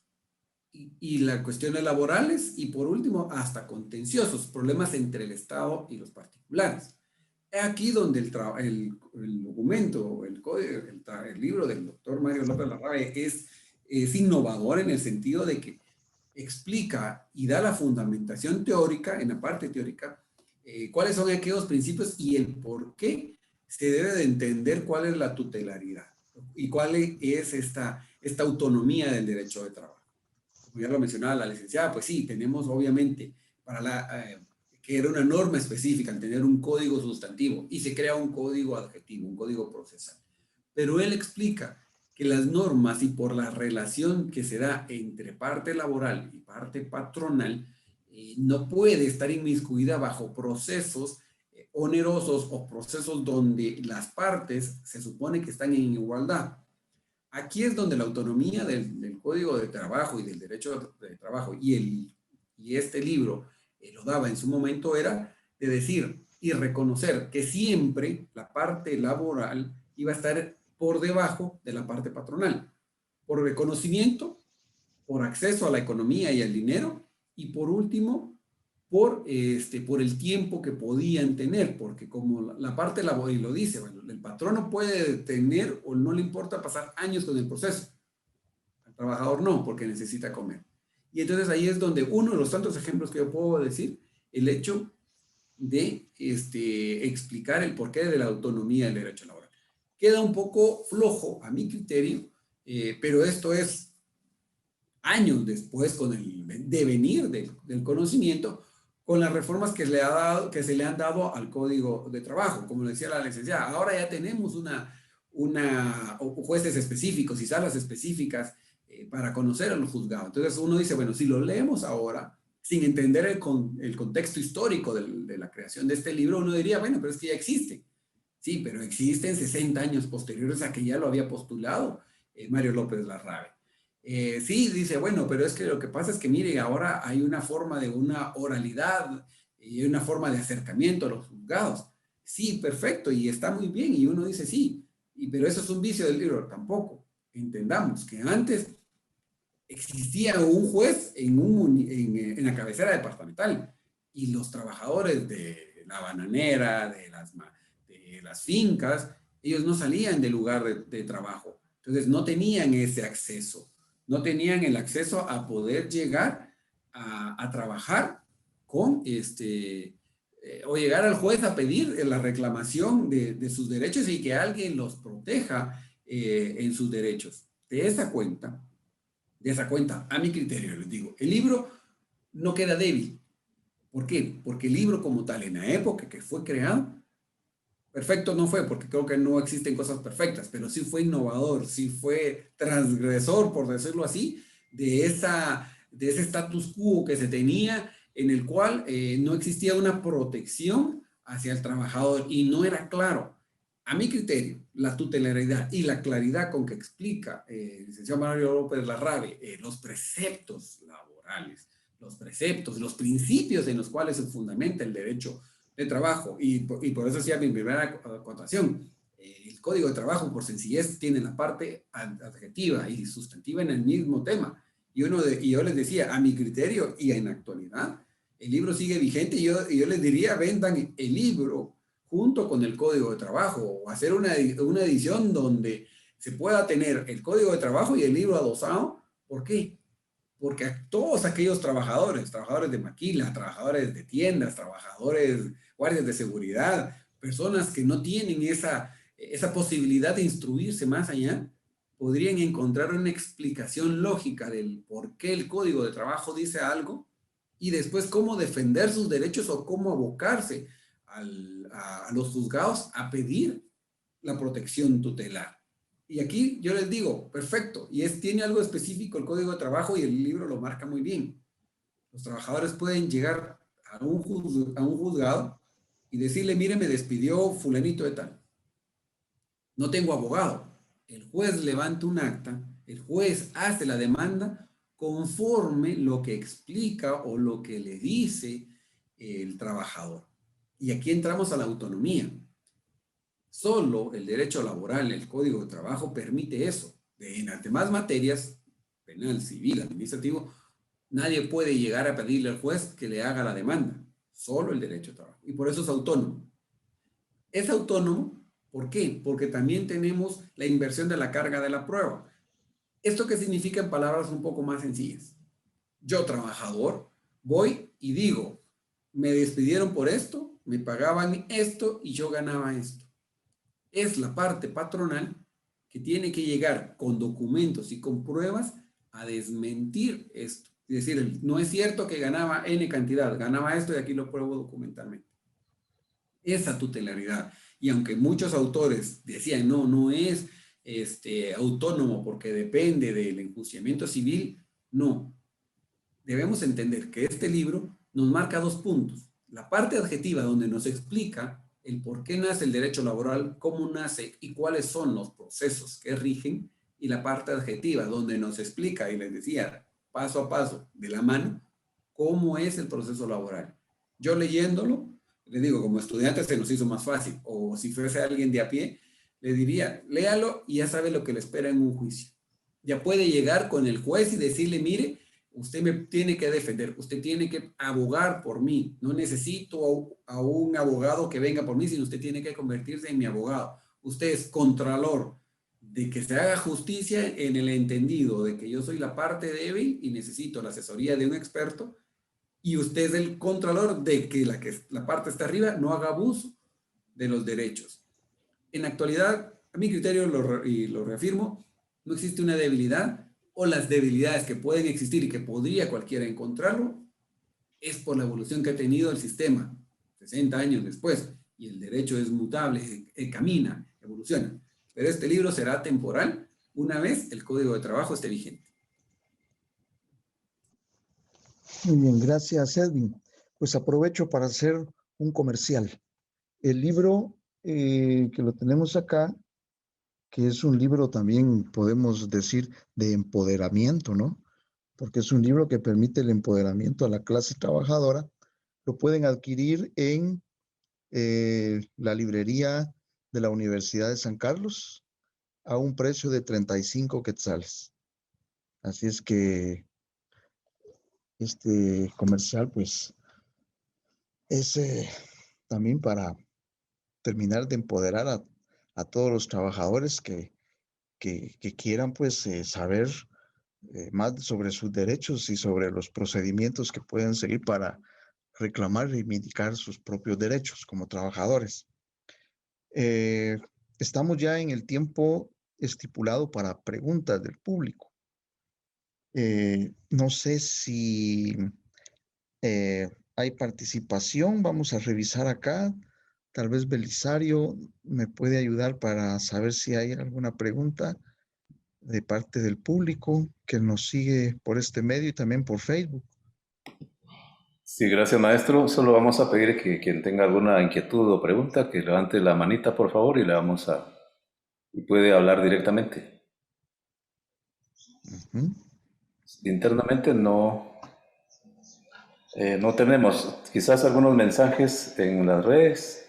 y las cuestiones laborales, y por último, hasta contenciosos, problemas entre el Estado y los particulares. Es aquí donde el documento, el libro del doctor Mario López Larrabe es innovador en el sentido de que explica y da la fundamentación teórica, en la parte teórica, cuáles son aquellos principios y el por qué se debe de entender cuál es la tutelaridad y cuál es esta autonomía del derecho de trabajo. Como ya lo mencionaba la licenciada, pues sí, tenemos obviamente que era una norma específica, al tener un código sustantivo, y se crea un código adjetivo, un código procesal. Pero él explica que las normas, y por la relación que se da entre parte laboral y parte patronal, no puede estar inmiscuida bajo procesos onerosos o procesos donde las partes se supone que están en igualdad. Aquí es donde la autonomía del Código de Trabajo y del Derecho de Trabajo y este libro lo daba en su momento era de decir y reconocer que siempre la parte laboral iba a estar por debajo de la parte patronal, por reconocimiento, por acceso a la economía y al dinero, y por último, por el tiempo que podían tener, porque como la parte laboral, y lo dice, bueno, el patrón no puede tener o no le importa pasar años con el proceso. Al trabajador no, porque necesita comer. Y entonces ahí es donde uno de los tantos ejemplos que yo puedo decir, el hecho de explicar el porqué de la autonomía del derecho laboral. Queda un poco flojo a mi criterio, pero esto es años después con el devenir del conocimiento, con las reformas que se le han dado al Código de Trabajo. Como decía la licenciada, ahora ya tenemos jueces específicos y salas específicas para conocer a los juzgados. Entonces uno dice, bueno, si lo leemos ahora, sin entender el contexto histórico de la creación de este libro, uno diría, bueno, pero es que ya existe. Sí, pero existen 60 años posteriores a que ya lo había postulado Mario López Larrabe. Sí, dice, bueno, pero es que lo que pasa es que, mire, ahora hay una forma de una oralidad y una forma de acercamiento a los juzgados. Sí, perfecto, y está muy bien, y uno dice, sí, pero eso es un vicio del libro. Tampoco. Entendamos que antes existía un juez en la cabecera departamental y los trabajadores de la bananera, de las fincas, ellos no salían del lugar de trabajo. Entonces no tenían ese acceso, no tenían el acceso a poder llegar a trabajar con o llegar al juez a pedir la reclamación de sus derechos y que alguien los proteja en sus derechos. De esa cuenta, a mi criterio, les digo, el libro no queda débil. ¿Por qué? Porque el libro como tal, en la época que fue creado, perfecto no fue, porque creo que no existen cosas perfectas, pero sí fue innovador, sí fue transgresor, por decirlo así, de ese status quo que se tenía, en el cual no existía una protección hacia el trabajador y no era claro. A mi criterio, la tutelaridad y la claridad con que explica el licenciado Mario López Larrabe los preceptos laborales, los principios en los cuales se fundamenta el derecho de trabajo, y por eso hacía mi primera acotación. El Código de Trabajo, por sencillez, tiene la parte adjetiva y sustantiva en el mismo tema. Y yo les decía, a mi criterio y en la actualidad, el libro sigue vigente y yo les diría, vendan el libro junto con el Código de Trabajo, o hacer una edición donde se pueda tener el Código de Trabajo y el libro adosado. ¿Por qué? Porque a todos aquellos trabajadores de maquila, trabajadores de tiendas, trabajadores, guardias de seguridad, personas que no tienen esa posibilidad de instruirse más allá, podrían encontrar una explicación lógica del por qué el Código de Trabajo dice algo y después cómo defender sus derechos o cómo abocarse a los juzgados a pedir la protección tutelar. Y aquí yo les digo, perfecto, y tiene algo específico el Código de Trabajo y el libro lo marca muy bien. Los trabajadores pueden llegar a un juzgado y decirle, mire, me despidió fulanito de tal. No tengo abogado. El juez levanta un acta, el juez hace la demanda conforme lo que explica o lo que le dice el trabajador. Y aquí entramos a la autonomía. Solo el derecho laboral, el Código de Trabajo permite eso. En las demás materias, penal, civil, administrativo, nadie puede llegar a pedirle al juez que le haga la demanda. Solo el derecho de trabajo. Y por eso es autónomo. Es autónomo, ¿por qué? Porque también tenemos la inversión de la carga de la prueba. ¿Esto qué significa en palabras un poco más sencillas? Yo, trabajador, voy y digo, me despidieron por esto, me pagaban esto y yo ganaba esto. Es la parte patronal que tiene que llegar con documentos y con pruebas a desmentir esto. Es decir, no es cierto que ganaba N cantidad, ganaba esto y aquí lo pruebo documentalmente. Esa tutelaridad. Y aunque muchos autores decían, no es autónomo porque depende del enjuiciamiento civil, no. Debemos entender que este libro nos marca dos puntos. La parte adjetiva donde nos explica el por qué nace el derecho laboral, cómo nace y cuáles son los procesos que rigen, y la parte adjetiva donde nos explica, y les decía, paso a paso, de la mano, cómo es el proceso laboral. Yo leyéndolo, le digo, como estudiante se nos hizo más fácil, o si fuese alguien de a pie, le diría, léalo y ya sabe lo que le espera en un juicio. Ya puede llegar con el juez y decirle, mire, usted me tiene que defender, usted tiene que abogar por mí, no necesito a un abogado que venga por mí, sino usted tiene que convertirse en mi abogado. Usted es contralor de que se haga justicia en el entendido de que yo soy la parte débil y necesito la asesoría de un experto, y usted es el contralor de que la parte está arriba no haga abuso de los derechos. En la actualidad, a mi criterio, y lo reafirmo, no existe una debilidad, o las debilidades que pueden existir y que podría cualquiera encontrarlo, es por la evolución que ha tenido el sistema 60 años después, y el derecho es mutable, camina, evoluciona. Pero este libro será temporal una vez el Código de Trabajo esté vigente. Muy bien, gracias, Edwin. Pues aprovecho para hacer un comercial. El libro que lo tenemos acá, que es un libro también, podemos decir, de empoderamiento, ¿no? Porque es un libro que permite el empoderamiento a la clase trabajadora. Lo pueden adquirir en la librería de la Universidad de San Carlos a un precio de 35 quetzales. Así es que este comercial, pues, es también para terminar de empoderar a todos los trabajadores que quieran, pues, saber más sobre sus derechos y sobre los procedimientos que pueden seguir para reclamar y reivindicar sus propios derechos como trabajadores. Estamos ya en el tiempo estipulado para preguntas del público. No sé si hay participación. Vamos a revisar acá. Tal vez Belisario me puede ayudar para saber si hay alguna pregunta de parte del público que nos sigue por este medio y también por Facebook. Sí, gracias maestro. Solo vamos a pedir que quien tenga alguna inquietud o pregunta, que levante la manita por favor y le vamos a... y puede hablar directamente. Internamente no, no tenemos. Quizás algunos mensajes en las redes.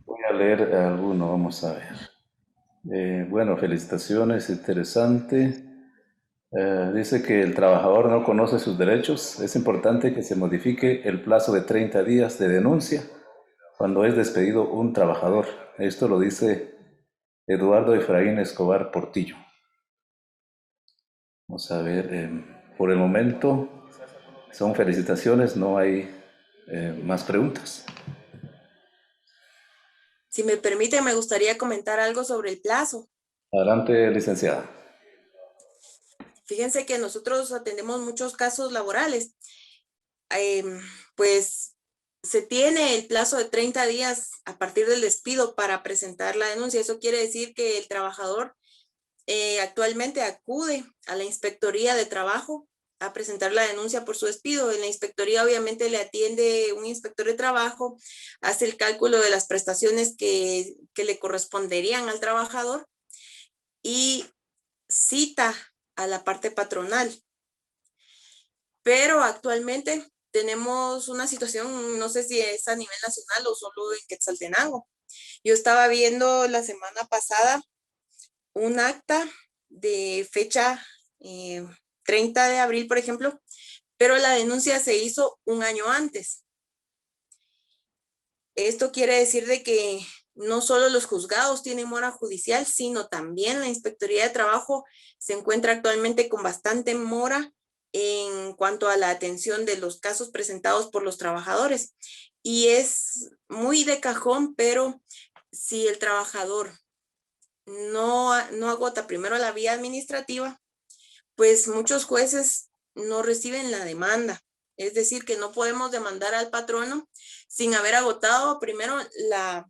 Voy a leer alguno, vamos a ver. Bueno, felicitaciones, interesante. Dice que el trabajador no conoce sus derechos. Es importante que se modifique el plazo de 30 días de denuncia cuando es despedido un trabajador. Esto lo dice Eduardo Efraín Escobar Portillo. Vamos a ver, por el momento son felicitaciones, no hay más preguntas. Si me permite, me gustaría comentar algo sobre el plazo. Adelante, licenciada. Fíjense que nosotros atendemos muchos casos laborales. Pues se tiene el plazo de 30 días a partir del despido para presentar la denuncia. Eso quiere decir que el trabajador actualmente acude a la Inspectoría de Trabajo a presentar la denuncia por su despido. En la inspectoría obviamente le atiende un inspector de trabajo, hace el cálculo de las prestaciones que le corresponderían al trabajador y cita a la parte patronal. Pero actualmente tenemos una situación, no sé si es a nivel nacional o solo en Quetzaltenango. Yo estaba viendo la semana pasada un acta de fecha 30 de abril, por ejemplo, pero la denuncia se hizo un año antes. Esto quiere decir de que no solo los juzgados tienen mora judicial, sino también la Inspectoría de Trabajo se encuentra actualmente con bastante mora en cuanto a la atención de los casos presentados por los trabajadores. Y es muy de cajón, pero si el trabajador no agota primero la vía administrativa, pues muchos jueces no reciben la demanda. Es decir, que no podemos demandar al patrono sin haber agotado primero la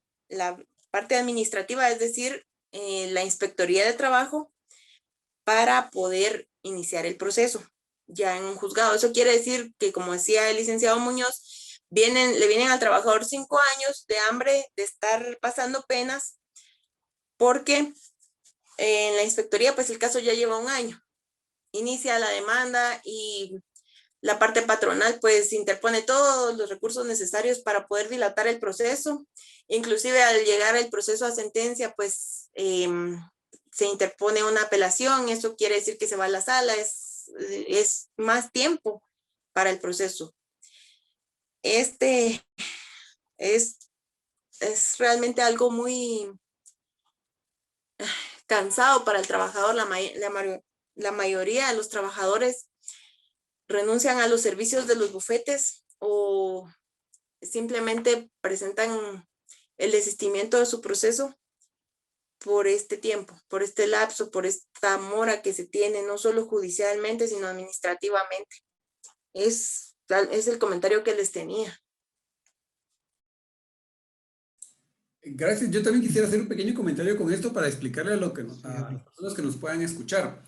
parte administrativa, es decir, la Inspectoría de Trabajo, para poder iniciar el proceso ya en un juzgado. Eso quiere decir que, como decía el licenciado Muñoz, le vienen al trabajador 5 años de hambre, de estar pasando penas, porque en la inspectoría, pues el caso ya lleva un año. Inicia la demanda y La parte patronal pues interpone todos los recursos necesarios para poder dilatar el proceso. Inclusive al llegar el proceso a sentencia pues se interpone una apelación. Eso quiere decir que se va a la sala, es más tiempo para el proceso. Este es realmente algo muy cansado para el trabajador. La mayoría de los trabajadores renuncian a los servicios de los bufetes o simplemente presentan el desistimiento de su proceso por este tiempo, por este lapso, por esta mora que se tiene, no solo judicialmente, sino administrativamente. Es el comentario que les tenía. Gracias. Yo también quisiera hacer un pequeño comentario con esto para explicarle a las personas que nos puedan escuchar.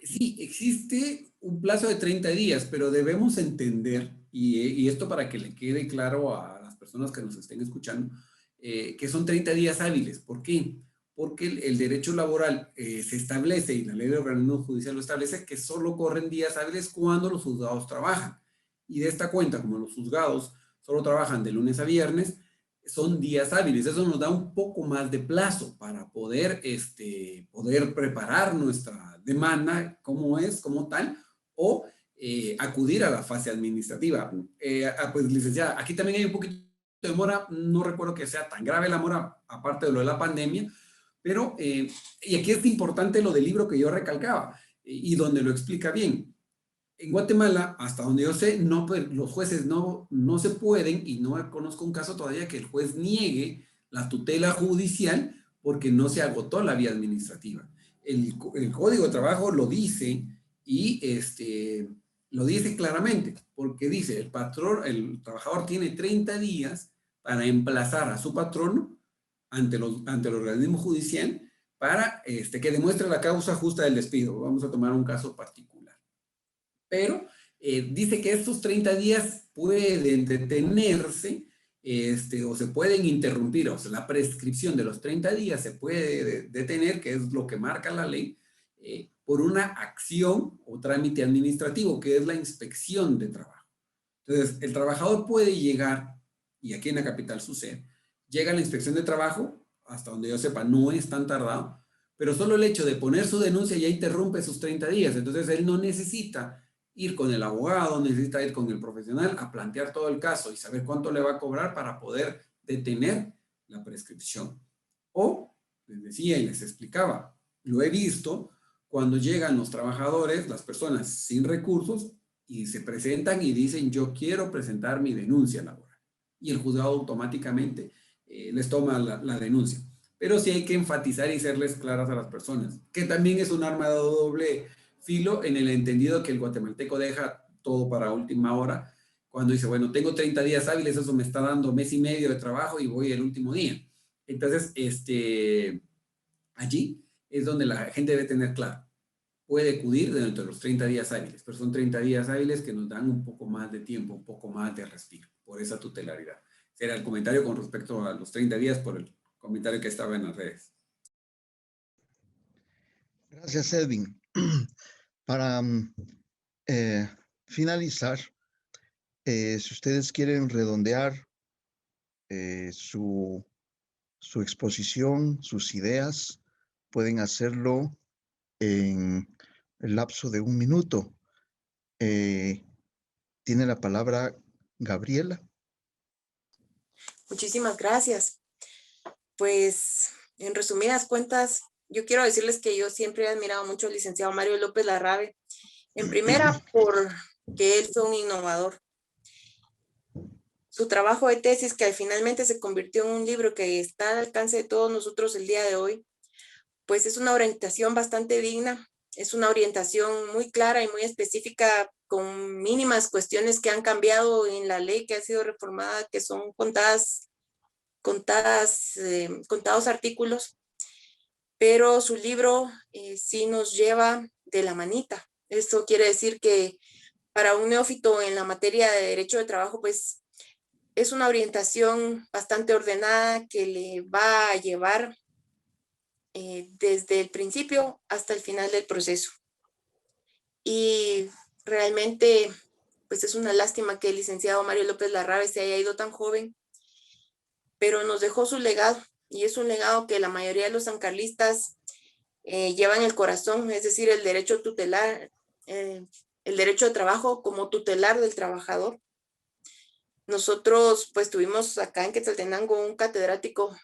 Sí, existe un plazo de 30 días, pero debemos entender, y esto para que le quede claro a las personas que nos estén escuchando, que son 30 días hábiles. ¿Por qué? Porque el derecho laboral se establece, y la ley de organismo judicial lo establece, que solo corren días hábiles cuando los juzgados trabajan. Y de esta cuenta, como los juzgados solo trabajan de lunes a viernes, son días hábiles. Eso nos da un poco más de plazo para poder preparar nuestra demanda como tal, o acudir a la fase administrativa. Pues licenciada, aquí también hay un poquito de mora. No recuerdo que sea tan grave la mora, aparte de lo de la pandemia, pero, y aquí es importante lo del libro que yo recalcaba, y donde lo explica bien. En Guatemala, hasta donde yo sé, los jueces no se pueden, y no conozco un caso todavía que el juez niegue la tutela judicial porque no se agotó la vía administrativa. El Código de Trabajo lo dice, y lo dice claramente, porque dice, el trabajador tiene 30 días para emplazar a su patrono ante el organismo judicial para que demuestre la causa justa del despido. Vamos a tomar un caso particular. Pero dice que estos 30 días pueden detenerse o se pueden interrumpir. O sea, la prescripción de los 30 días se puede detener, que es lo que marca la ley, por una acción o trámite administrativo, que es la inspección de trabajo. Entonces, el trabajador puede llegar, y aquí en la capital sucede, llega a la inspección de trabajo, hasta donde yo sepa, no es tan tardado, pero solo el hecho de poner su denuncia ya interrumpe sus 30 días. Entonces, él no necesita ir con el abogado, necesita ir con el profesional a plantear todo el caso y saber cuánto le va a cobrar para poder detener la prescripción. O, les decía y les explicaba, lo he visto cuando llegan los trabajadores, las personas sin recursos, y se presentan y dicen, yo quiero presentar mi denuncia laboral. Y el juzgado automáticamente les toma la denuncia. Pero sí hay que enfatizar y serles claras a las personas, que también es un arma de doble filo, en el entendido que el guatemalteco deja todo para última hora, cuando dice, bueno, tengo 30 días hábiles, eso me está dando mes y medio de trabajo y voy el último día. Entonces, allí es donde la gente debe tener claro, puede acudir dentro de los 30 días hábiles, pero son 30 días hábiles que nos dan un poco más de tiempo, un poco más de respiro, por esa tutelaridad. Será el comentario con respecto a los 30 días por el comentario que estaba en las redes. Gracias, Edwin. Para finalizar, si ustedes quieren redondear su exposición, sus ideas, pueden hacerlo en el lapso de 1 minuto. Tiene la palabra Gabriela. Muchísimas gracias. Pues, en resumidas cuentas, yo quiero decirles que yo siempre he admirado mucho al licenciado Mario López Larrabe. En primera, porque él fue un innovador. Su trabajo de tesis, que finalmente se convirtió en un libro que está al alcance de todos nosotros el día de hoy, pues es una orientación bastante digna, es una orientación muy clara y muy específica, con mínimas cuestiones que han cambiado en la ley que ha sido reformada, que son contados artículos, pero su libro sí nos lleva de la manita. Esto quiere decir que para un neófito en la materia de derecho de trabajo, pues es una orientación bastante ordenada que le va a llevar desde el principio hasta el final del proceso. Y realmente pues es una lástima que el licenciado Mario López Larrabe se haya ido tan joven, pero nos dejó su legado, y es un legado que la mayoría de los sancarlistas llevan en el corazón, es decir, el derecho tutelar, el derecho de trabajo como tutelar del trabajador. Nosotros pues tuvimos acá en Quetzaltenango un catedrático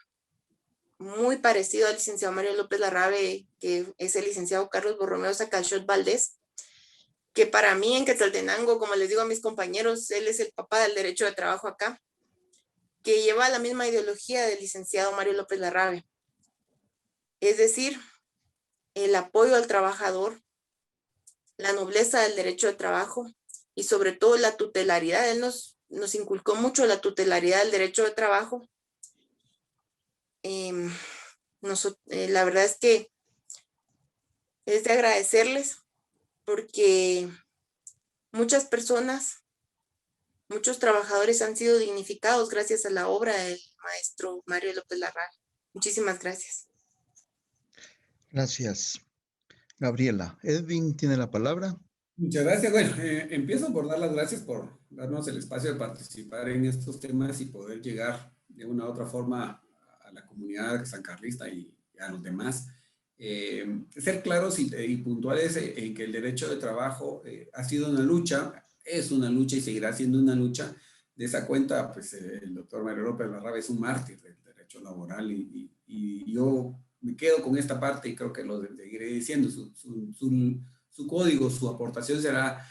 muy parecido al licenciado Mario López Larrabe, que es el licenciado Carlos Borromeo Sacalchot Valdés, que para mí en Quetzaltenango, como les digo a mis compañeros, él es el papá del derecho de trabajo acá, que lleva la misma ideología del licenciado Mario López Larrabe. Es decir, el apoyo al trabajador, la nobleza del derecho de trabajo y sobre todo la tutelaridad. Él nos inculcó mucho la tutelaridad del derecho de trabajo. La verdad es que es de agradecerles porque muchas personas, muchos trabajadores han sido dignificados gracias a la obra del maestro Mario López Larrabe. Muchísimas gracias. Gracias, Gabriela. Edwin tiene la palabra. Muchas gracias. Bueno, empiezo por dar las gracias por darnos el espacio de participar en estos temas y poder llegar de una u otra forma a la comunidad sancarlista y a los demás. Ser claros y puntuales en que el derecho de trabajo ha sido una lucha, es una lucha y seguirá siendo una lucha. De esa cuenta, pues el doctor Mario López Larrabe es un mártir del derecho laboral y yo me quedo con esta parte y creo que lo seguiré diciendo. Su código, su aportación será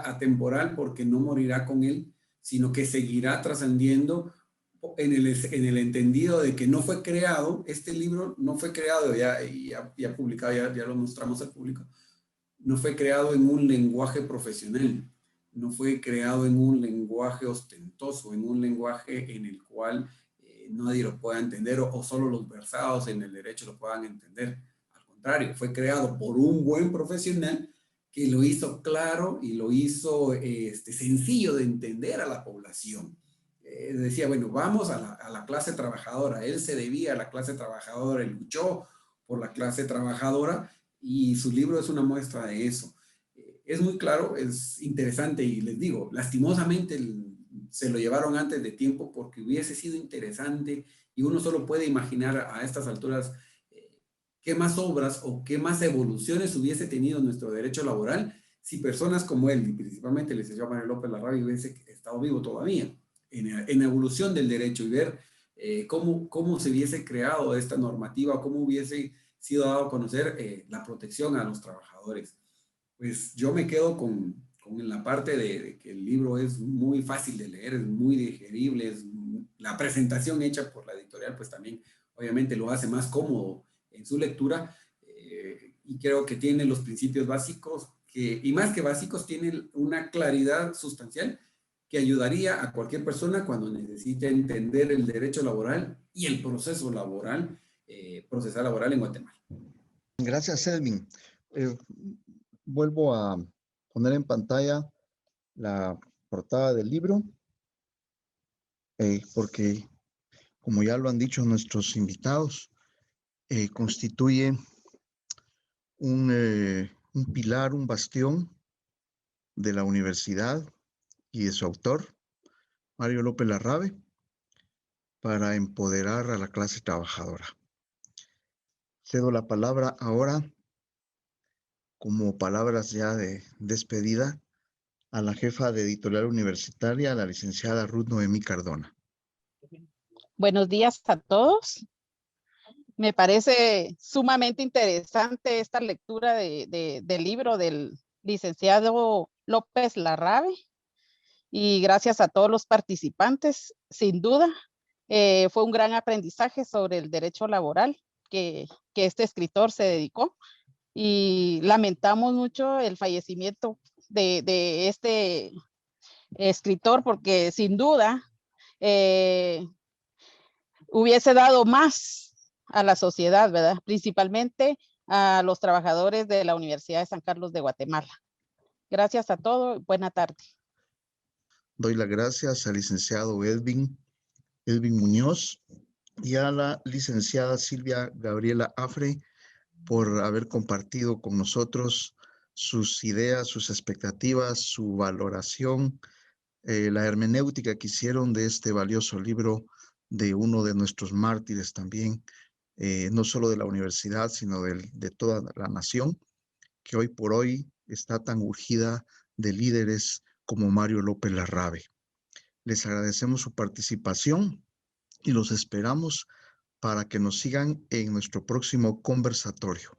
atemporal porque no morirá con él, sino que seguirá trascendiendo en el entendido de que no fue creado, este libro no fue creado, ya publicado, ya lo mostramos al público, no fue creado en un lenguaje profesional, no fue creado en un lenguaje ostentoso, en un lenguaje en el cual nadie lo pueda entender o solo los versados en el derecho lo puedan entender. Al contrario, fue creado por un buen profesional que lo hizo claro y lo hizo sencillo de entender a la población. Decía, bueno, vamos a la clase trabajadora. Él se debía a la clase trabajadora, él luchó por la clase trabajadora y su libro es una muestra de eso. Es muy claro, es interesante y les digo, lastimosamente se lo llevaron antes de tiempo porque hubiese sido interesante y uno solo puede imaginar a estas alturas qué más obras o qué más evoluciones hubiese tenido nuestro derecho laboral si personas como él, y principalmente el licenciado Mario López Larrabe, hubiese estado vivo todavía en evolución del derecho y ver cómo se hubiese creado esta normativa, cómo hubiese sido dado a conocer la protección a los trabajadores. Pues yo me quedo con la parte de que el libro es muy fácil de leer, es muy digerible, la presentación hecha por la editorial pues también obviamente lo hace más cómodo en su lectura y creo que tiene los principios básicos y más que básicos tiene una claridad sustancial que ayudaría a cualquier persona cuando necesite entender el derecho laboral y el proceso laboral, procesal laboral en Guatemala. Gracias, Edwin. Vuelvo a poner en pantalla la portada del libro, porque, como ya lo han dicho nuestros invitados, constituye un pilar, un bastión de la universidad y de su autor, Mario López Larrabe, para empoderar a la clase trabajadora. Cedo la palabra ahora, como palabras ya de despedida, a la jefa de editorial universitaria, la licenciada Ruth Noemí Cardona. Buenos días a todos. Me parece sumamente interesante esta lectura del libro del licenciado López Larrabe y gracias a todos los participantes, sin duda. Fue un gran aprendizaje sobre el derecho laboral que este escritor se dedicó y lamentamos mucho el fallecimiento de este escritor porque sin duda hubiese dado más a la sociedad, ¿verdad? Principalmente a los trabajadores de la Universidad de San Carlos de Guatemala. Gracias a todos. Buena tarde. Doy las gracias al licenciado Edwin Muñoz y a la licenciada Silvia Gabriela Afre por haber compartido con nosotros sus ideas, sus expectativas, su valoración, la hermenéutica que hicieron de este valioso libro de uno de nuestros mártires también, no solo de la universidad, sino de toda la nación, que hoy por hoy está tan urgida de líderes como Mario López Larrabe. Les agradecemos su participación y los esperamos para que nos sigan en nuestro próximo conversatorio.